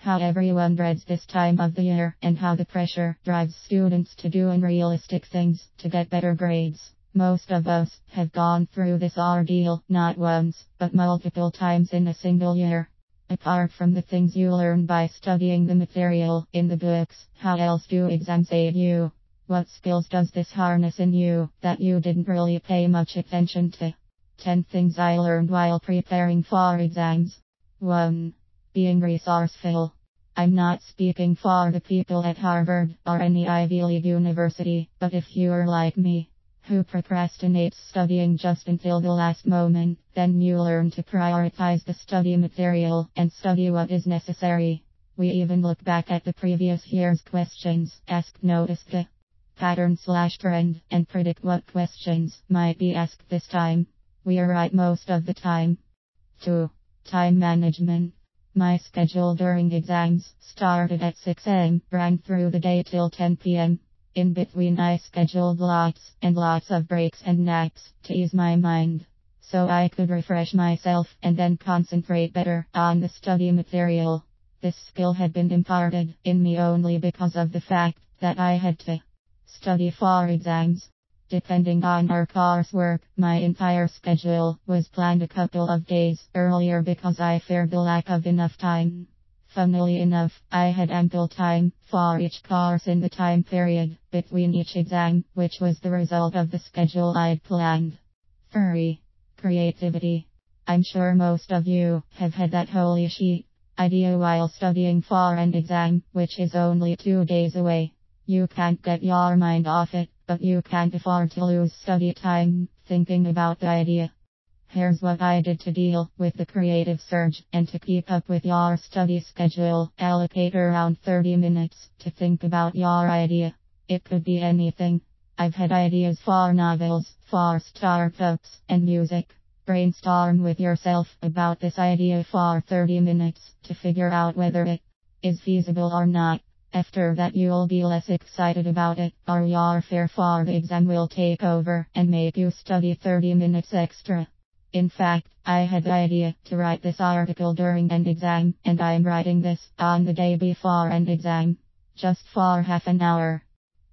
how everyone dreads this time of the year, and how the pressure drives students to do unrealistic things to get better grades. Most of us have gone through this ordeal not once, but multiple times in a single year. Apart from the things you learn by studying the material in the books, how else do exams aid you? What skills does this harness in you that you didn't really pay much attention to? 10 things I learned while preparing for exams. 1. Being resourceful. I'm not speaking for the people at Harvard or any Ivy League university, but if you're like me, who procrastinates studying just until the last moment, then you learn to prioritize the study material and study what is necessary. We even look back at the previous year's questions, notice the pattern/trend, and predict what questions might be asked this time. We are right most of the time. 2. Time management. My schedule during exams started at 6 am, ran through the day till 10 pm. In between I scheduled lots and lots of breaks and naps to ease my mind, so I could refresh myself and then concentrate better on the study material. This skill had been imparted in me only because of the fact that I had to study for exams. Depending on our coursework, my entire schedule was planned a couple of days earlier because I feared the lack of enough time. Funnily enough, I had ample time for each course in the time period between each exam, which was the result of the schedule I'd planned. 3. Creativity. I'm sure most of you have had that holy shit idea while studying for an exam, which is only 2 days away. You can't get your mind off it, but you can't afford to lose study time thinking about the idea. Here's what I did to deal with the creative surge and to keep up with your study schedule. Allocate around 30 minutes to think about your idea. It could be anything. I've had ideas for novels, for startups, and music. Brainstorm with yourself about this idea for 30 minutes to figure out whether it is feasible or not. After that you'll be less excited about it, or your fear for the exam will take over and make you study 30 minutes extra. In fact, I had the idea to write this article during an exam, and I'm writing this on the day before an exam. Just for half an hour.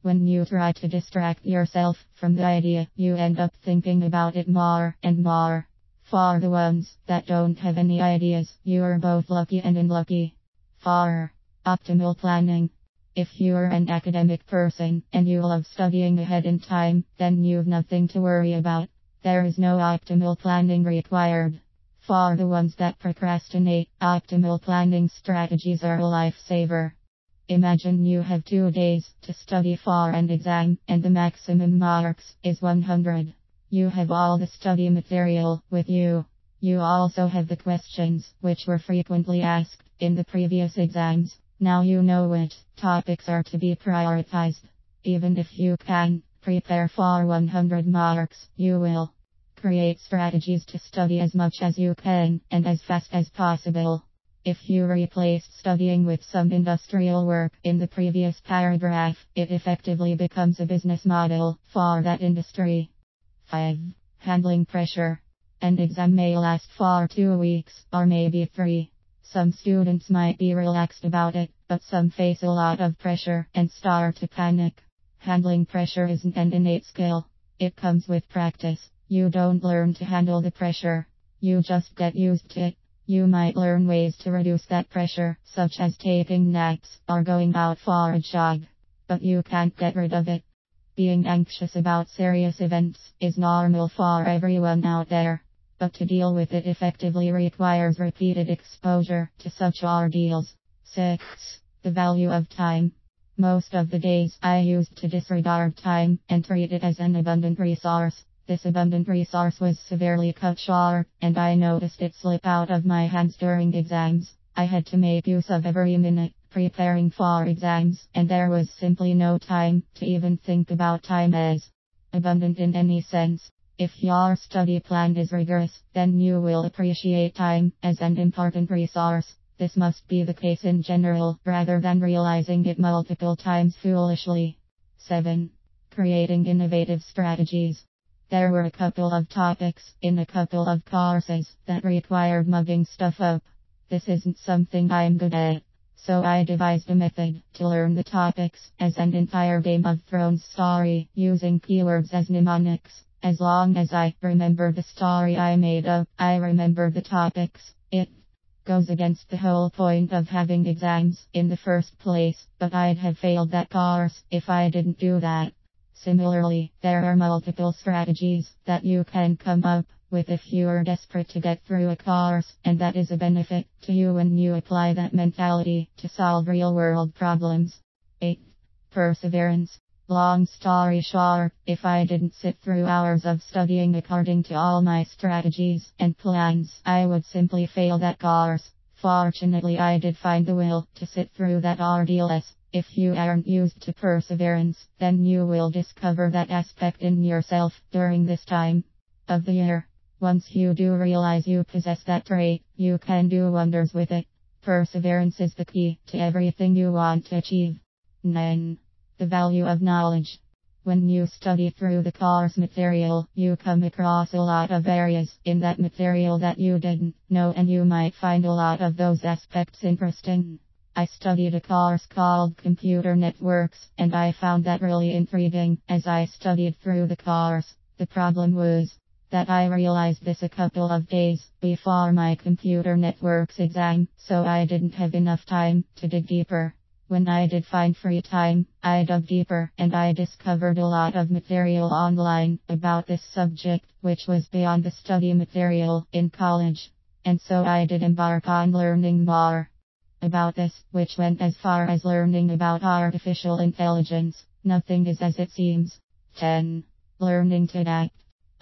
When you try to distract yourself from the idea, you end up thinking about it more and more. For the ones that don't have any ideas, you are both lucky and unlucky. 4. Optimal planning. If you're an academic person and you love studying ahead in time, then you've nothing to worry about. There is no optimal planning required. For the ones that procrastinate, optimal planning strategies are a lifesaver. Imagine you have 2 days to study for an exam, and the maximum marks is 100. You have all the study material with you. You also have the questions, which were frequently asked in the previous exams. Now you know which topics are to be prioritized. Even if you can prepare for 100 marks, you will create strategies to study as much as you can and as fast as possible. If you replace studying with some industrial work in the previous paragraph, it effectively becomes a business model for that industry. 5. Handling pressure. An exam may last for 2 weeks, or maybe 3. Some students might be relaxed about it, but some face a lot of pressure and start to panic. Handling pressure isn't an innate skill. It comes with practice. You don't learn to handle the pressure. You just get used to it. You might learn ways to reduce that pressure, such as taking naps or going out for a jog. But you can't get rid of it. Being anxious about serious events is normal for everyone out there. But to deal with it effectively requires repeated exposure to such ordeals. 6. The value of time. Most of the days I used to disregard time and treat it as an abundant resource. This abundant resource was severely cut short, and I noticed it slip out of my hands during exams. I had to make use of every minute preparing for exams, and there was simply no time to even think about time as abundant in any sense. If your study plan is rigorous, then you will appreciate time as an important resource. This must be the case in general, rather than realizing it multiple times foolishly. 7. Creating innovative strategies. There were a couple of topics in a couple of courses that required mugging stuff up. This isn't something I'm good at, So I devised a method to learn the topics as an entire Game of Thrones story using keywords as mnemonics. As long as I remember the story I made up, I remember the topics. It goes against the whole point of having exams in the first place, but I'd have failed that course if I didn't do that. Similarly, there are multiple strategies that you can come up with if you are desperate to get through a course, and that is a benefit to you when you apply that mentality to solve real-world problems. 8. Perseverance. Long story short, if I didn't sit through hours of studying according to all my strategies and plans, I would simply fail that course. Fortunately, I did find the will to sit through that ordeal. If you aren't used to perseverance, then you will discover that aspect in yourself during this time of the year. Once you do realize you possess that trait, you can do wonders with it. Perseverance is the key to everything you want to achieve. 9. The value of knowledge. When you study through the course material, you come across a lot of areas in that material that you didn't know, and you might find a lot of those aspects interesting. I studied a course called Computer Networks, and I found that really intriguing as I studied through the course. The problem was that I realized this a couple of days before my Computer Networks exam, so I didn't have enough time to dig deeper. When I did find free time, I dug deeper, and I discovered a lot of material online about this subject, which was beyond the study material in college. And so I did embark on learning more about this, which went as far as learning about artificial intelligence. Nothing is as it seems. 10. Learning to adapt.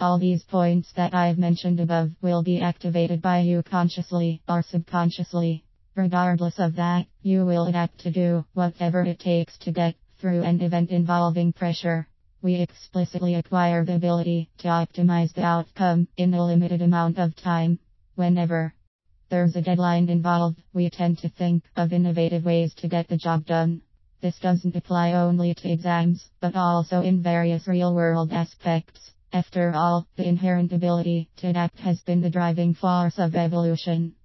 All these points that I've mentioned above will be activated by you consciously or subconsciously. Regardless of that, you will adapt to do whatever it takes to get through an event involving pressure. We explicitly acquire the ability to optimize the outcome in a limited amount of time. Whenever there's a deadline involved, we tend to think of innovative ways to get the job done. This doesn't apply only to exams, but also in various real-world aspects. After all, the inherent ability to adapt has been the driving force of evolution.